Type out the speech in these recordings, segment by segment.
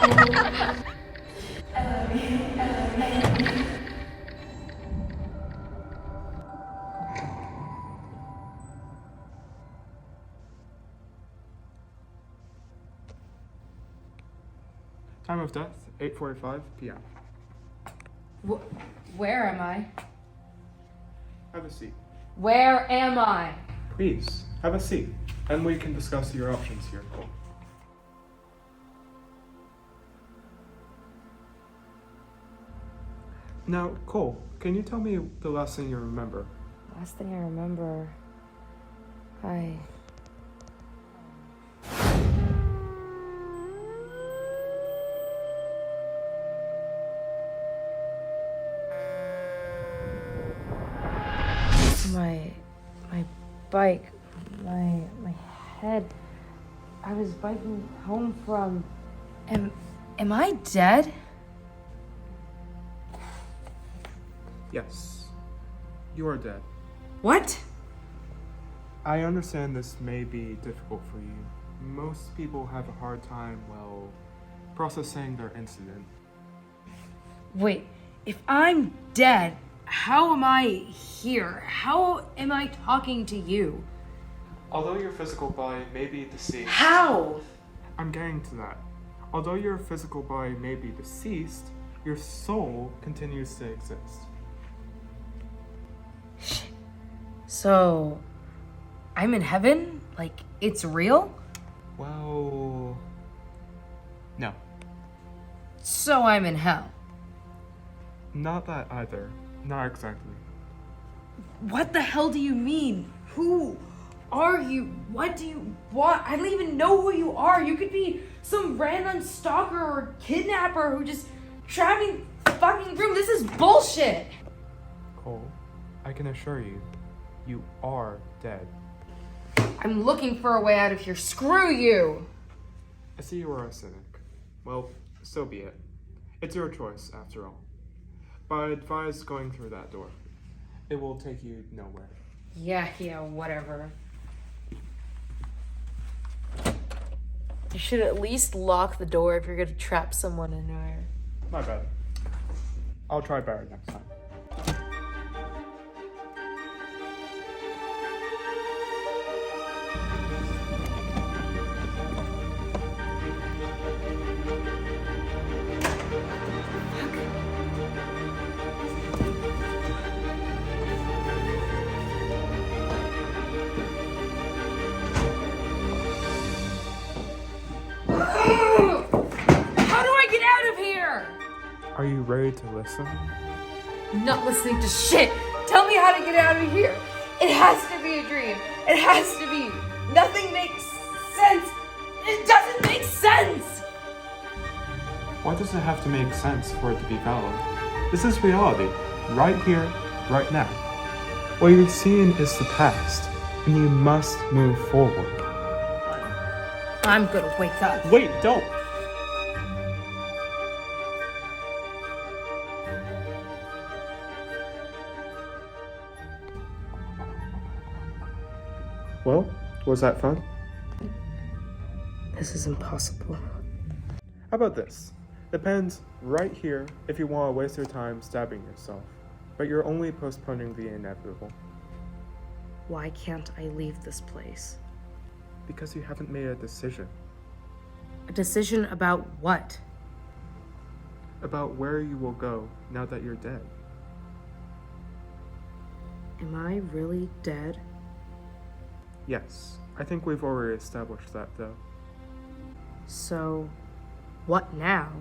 Time of death, 8:45 p.m. Where am I? Have a seat. Where am I? Please, have a seat, and we can discuss your options here, Kole. Now, Kole, can you tell me the last thing you remember? Last thing I remember, my bike, my head. I was biking home from. Am I dead? Yes, you are dead. What? I understand this may be difficult for you. Most people have a hard time, well, processing their incident. Wait, if I'm dead, how am I here? How am I talking to you? Although your physical body may be deceased... How? I'm getting to that. Although your physical body may be deceased, your soul continues to exist. So, I'm in heaven? Like, it's real? Well... no. So I'm in hell. Not that either. Not exactly. What the hell do you mean? Who are you? What do you want? I don't even know who you are. You could be some random stalker or kidnapper who just trapped me in the fucking room. This is bullshit. Kole, I can assure you, you are dead. I'm looking for a way out of here. Screw you. I see you are a cynic. Well, so be it. It's your choice, after all. But I advise going through that door. It will take you nowhere. Yeah, whatever. You should at least lock the door if you're gonna trap someone in there. My bad. I'll try better next time. How do I get out of here? Are you ready to listen? Not listening to shit. Tell me how to get out of here. It has to be a dream. It has to be. Nothing makes sense. It doesn't make sense. Why does it have to make sense for it to be valid? This is reality, right here, right now. What you're seeing is the past, and you must move forward. I'm gonna wake up. Wait, don't! Well, was that fun? This is impossible. How about this? Depends right here if you want to waste your time stabbing yourself, but you're only postponing the inevitable. Why can't I leave this place? Because you haven't made a decision. A decision about what? About where you will go now that you're dead. Am I really dead? Yes, I think we've already established that though. So, what now?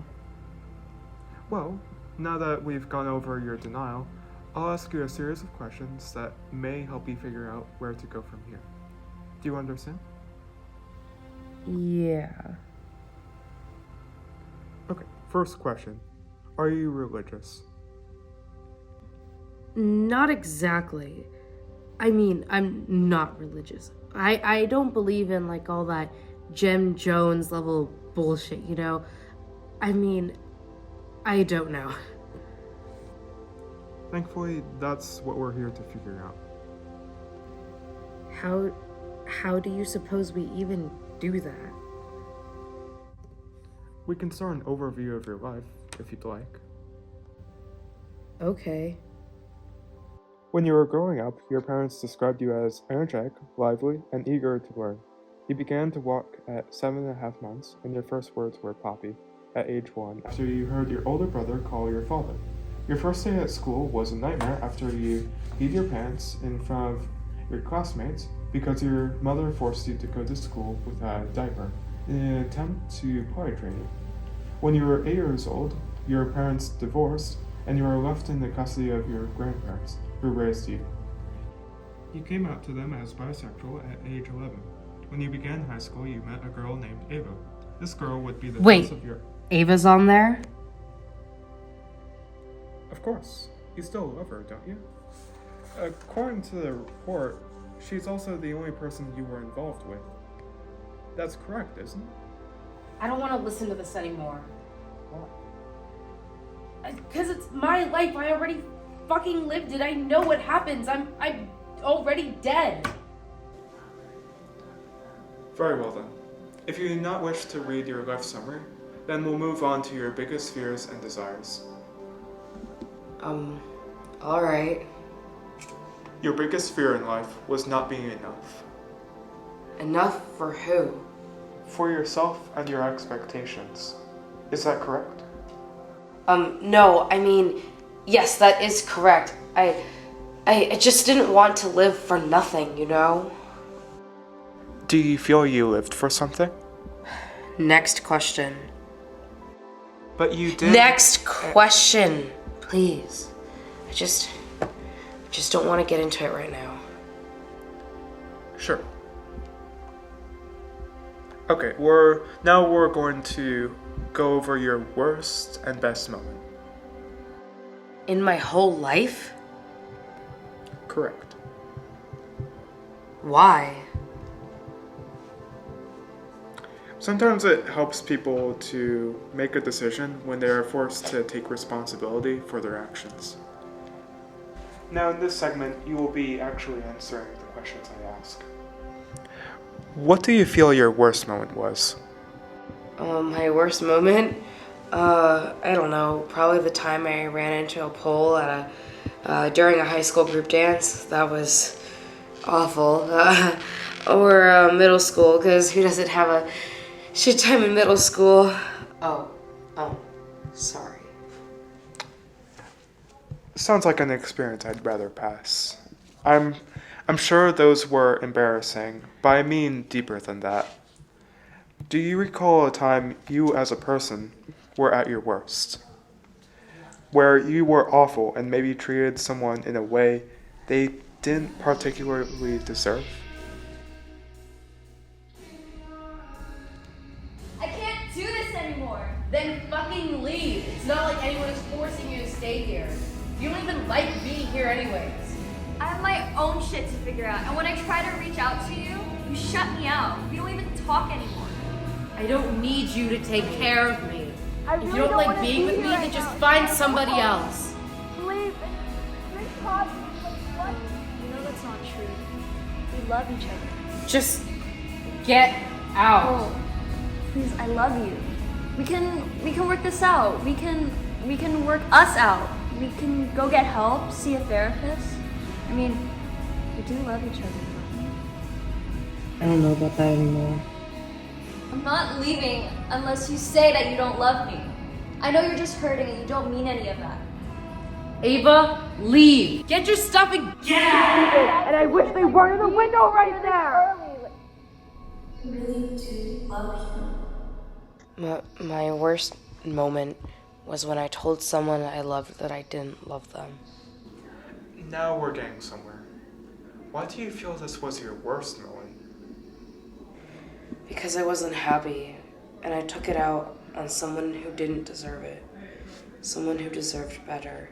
Well, now that we've gone over your denial, I'll ask you a series of questions that may help you figure out where to go from here. Do you understand? Yeah. Okay, first question. Are you religious? Not exactly. I mean, I'm not religious. I don't believe in like all that Jim Jones level bullshit, you know? I mean, I don't know. Thankfully, that's what we're here to figure out. How do you suppose we even do that? We can start an overview of your life, if you'd like. Okay. When you were growing up, your parents described you as energetic, lively, and eager to learn. You began to walk at 7.5 months, and your first words were Poppy at age 1 after you heard your older brother call your father. Your first day at school was a nightmare after you peed your pants in front of your classmates because your mother forced you to go to school with a diaper in an attempt to potty train you. When you were 8 years old, your parents divorced and you were left in the custody of your grandparents, who raised you. You came out to them as bisexual at age 11. When you began high school, you met a girl named Ava. This girl would be the Wait, first of your... Ava's on there? Of course. You still love her, don't you? According to the report, she's also the only person you were involved with. That's correct, isn't it? I don't want to listen to this anymore. Because it's my life. I already fucking lived it. I know what happens. I'm already dead. Very well then. If you do not wish to read your life summary, then we'll move on to your biggest fears and desires. Alright. Your biggest fear in life was not being enough. Enough for who? For yourself and your expectations. Is that correct? No, I mean, yes, that is correct. I just didn't want to live for nothing, you know? Do you feel you lived for something? Next question. But you did... Next question, please. I just don't want to get into it right now. Sure. Okay, we're going to go over your worst and best moment. In my whole life? Correct. Why? Sometimes it helps people to make a decision when they are forced to take responsibility for their actions. Now in this segment, you will be actually answering the questions I ask. What do you feel your worst moment was? My worst moment? I don't know. Probably the time I ran into a pole at during a high school group dance. That was awful. Or middle school, because who doesn't have a shit time in middle school? Oh, sorry. Sounds like an experience I'd rather pass. I'm sure those were embarrassing, but I mean deeper than that. Do you recall a time you as a person were at your worst? Where you were awful and maybe treated someone in a way they didn't particularly deserve? I can't do this anymore. Then fucking leave. It's not like anyone is forcing you to stay here. You don't even like being here anyways. I have my own shit to figure out, and when I try to reach out to you, you shut me out. We don't even talk anymore. I don't need you to take care of me. If you don't like being with me, then just find somebody else. Please, talk. What? You know that's not true. We love each other. Just get out. Oh, please, I love you. We can work this out. We can work us out. We can go get help, see a therapist. I mean, we do love each other. I don't know about that anymore. I'm not leaving unless you say that you don't love me. I know you're just hurting and you don't mean any of that. Ava, leave. Get your stuff and get out. And I wish they weren't in the window right there. I really do love you. My worst moment was when I told someone I loved that I didn't love them. Now we're getting somewhere. Why do you feel this was your worst moment? Because I wasn't happy, and I took it out on someone who didn't deserve it. Someone who deserved better.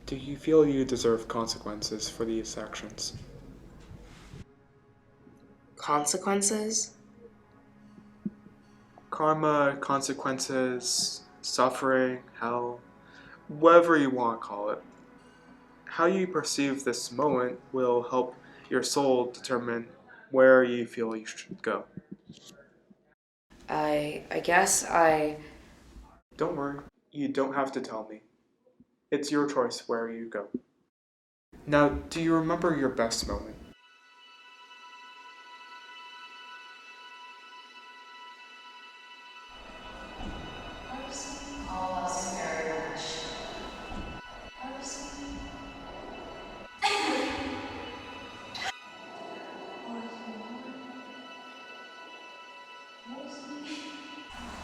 Do you feel you deserve consequences for these actions? Consequences? Karma, consequences, suffering, hell, whatever you want to call it. How you perceive this moment will help your soul determine where you feel you should go. I guess I... Don't worry, you don't have to tell me. It's your choice where you go. Now, do you remember your best moment?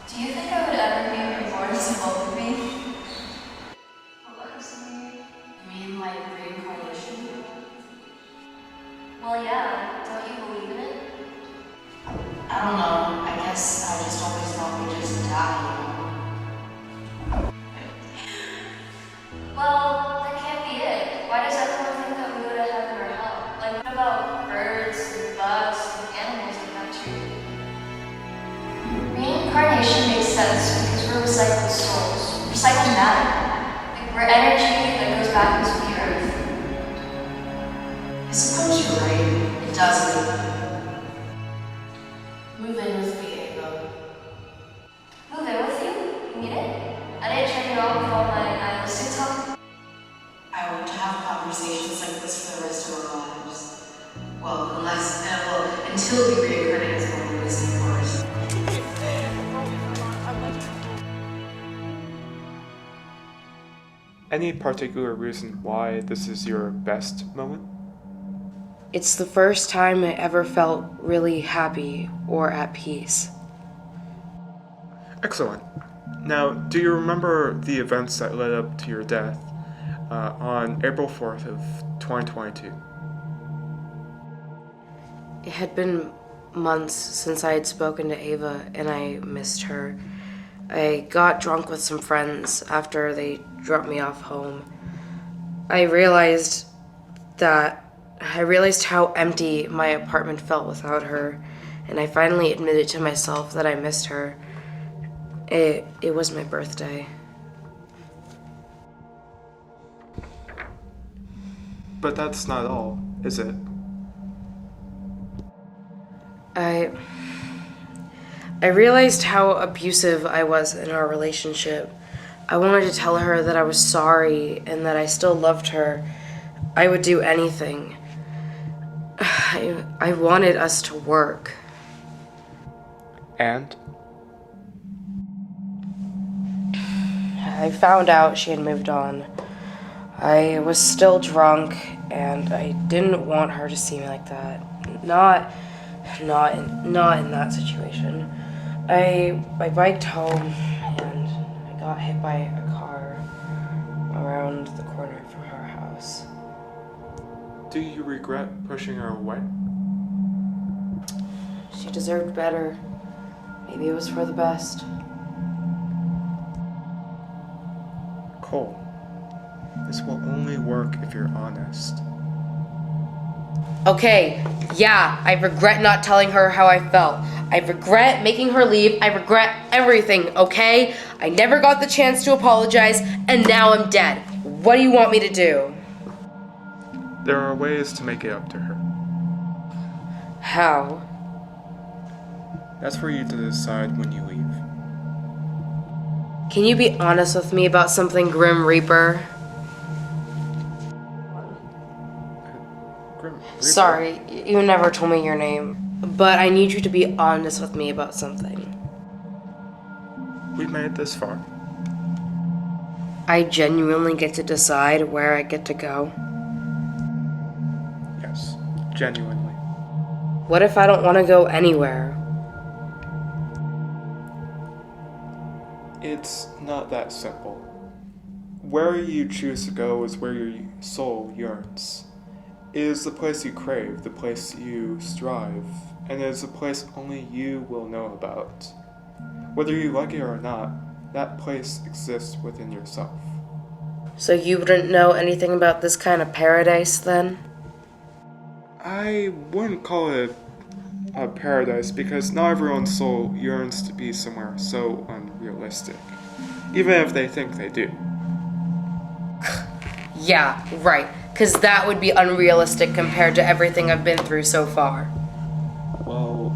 Do you think I would ever be reborn as a both of me? You mean like reincarnation? Well, yeah, don't you believe in it? I don't know. I guess I just always thought we just die, Well, that can't be it. Why does everyone think that we go to heaven or hell? Like, what about birds and bugs and animals like that too? Reincarnation makes sense because we're recycled souls. Recycled matter. Like we're energy that goes back into the earth. I suppose you're right. It doesn't. Move in with me, Ava. Move in with you? You mean it? I didn't turn you on with all my nihilistic talk. I want to have conversations like this for the rest of our lives. Well, until we reincarnate as one of of course. Any particular reason why this is your best moment? It's the first time I ever felt really happy or at peace. Excellent. Now, do you remember the events that led up to your death on April 4th of 2022? It had been months since I had spoken to Ava, and I missed her. I got drunk with some friends after they dropped me off home. I realized how empty my apartment felt without her, and I finally admitted to myself that I missed her. It was my birthday. But that's not all, is it? I realized how abusive I was in our relationship. I wanted to tell her that I was sorry and that I still loved her. I would do anything. I wanted us to work. And? I found out she had moved on. I was still drunk, and I didn't want her to see me like that. Not in that situation. I biked home, and I got hit by a car around the corner from her house. Do you regret pushing her away? She deserved better. Maybe it was for the best. Kole, this will only work if you're honest. Okay, yeah, I regret not telling her how I felt. I regret making her leave. I regret everything, okay? I never got the chance to apologize, and now I'm dead. What do you want me to do? There are ways to make it up to her. How? That's for you to decide when you leave. Can you be honest with me about something, Grim Reaper? Grim Reaper? Sorry, you never told me your name. But I need you to be honest with me about something. We've made it this far. I genuinely get to decide where I get to go. Yes, genuinely. What if I don't want to go anywhere? It's not that simple. Where you choose to go is where your soul yearns. It is the place you crave, the place you strive, and it is a place only you will know about. Whether you like it or not, that place exists within yourself. So you wouldn't know anything about this kind of paradise, then? I wouldn't call it a paradise because not everyone's soul yearns to be somewhere so unrealistic, even if they think they do. Yeah, right, because that would be unrealistic compared to everything I've been through so far. Well,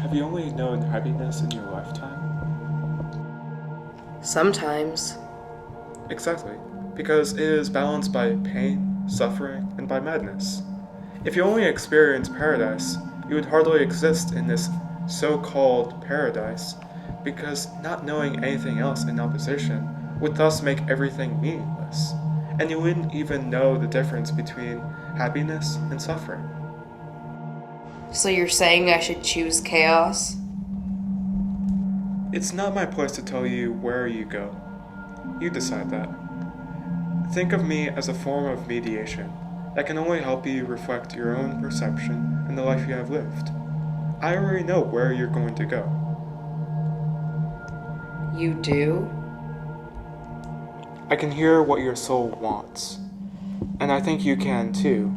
have Have you only known happiness in your lifetime? Sometimes. Exactly, because it is balanced by pain, suffering, and by madness. If you only experience paradise, you would hardly exist in this so-called paradise, because not knowing anything else in opposition would thus make everything meaningless, and you wouldn't even know the difference between happiness and suffering. So you're saying I should choose chaos? It's not my place to tell you where you go. You decide that. Think of me as a form of mediation that can only help you reflect your own perception and the life you have lived. I already know where you're going to go. You do? I can hear what your soul wants, and I think you can too,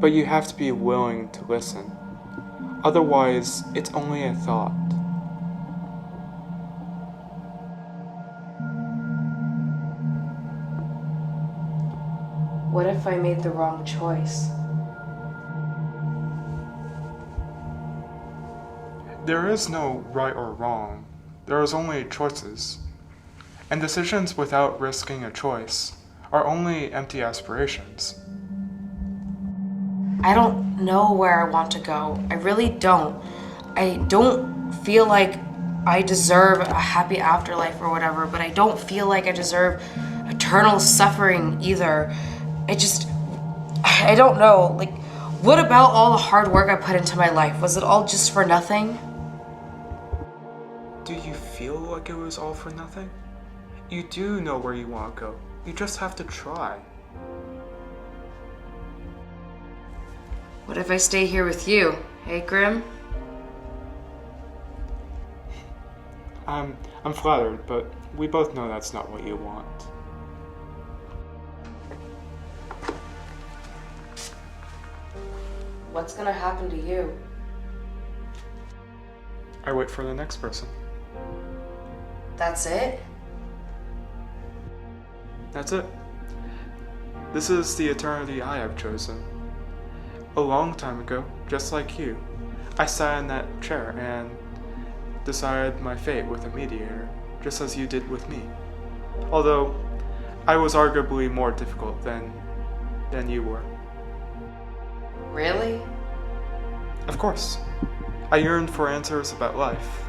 but you have to be willing to listen. Otherwise, it's only a thought. What if I made the wrong choice? There is no right or wrong. There is only choices. And decisions without risking a choice are only empty aspirations. I don't know where I want to go. I really don't. I don't feel like I deserve a happy afterlife or whatever, but I don't feel like I deserve eternal suffering either. I don't know. Like, what about all the hard work I put into my life? Was it all just for nothing? Do you feel like it was all for nothing? You do know where you want to go. You just have to try. What if I stay here with you? Hey, Grim? I'm flattered, but we both know that's not what you want. What's gonna happen to you? I wait for the next person. That's it? That's it. This is the eternity I have chosen. A long time ago, just like you, I sat in that chair and decided my fate with a mediator, just as you did with me. Although, I was arguably more difficult than you were. Really? Of course. I yearned for answers about life.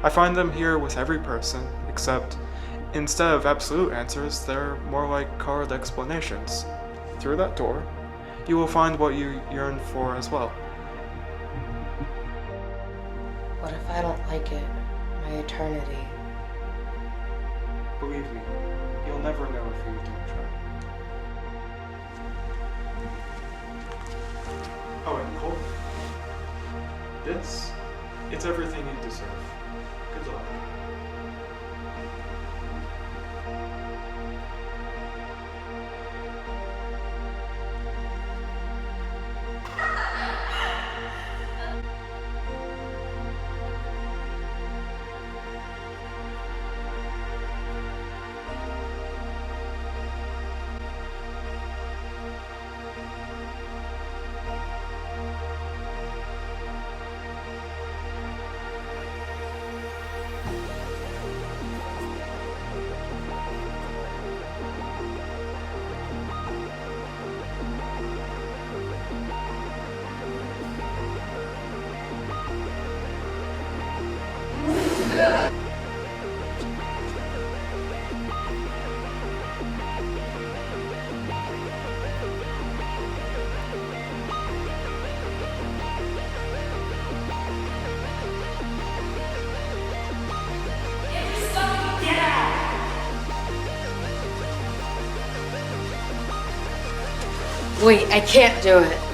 I find them here with every person, except instead of absolute answers, they're more like colored explanations. Through that door, you will find what you yearn for as well. What if I don't like it? My eternity. Believe me, you'll never know if you don't try. Oh, and Cole, it's everything you deserve. Good luck. Wait, I can't do it.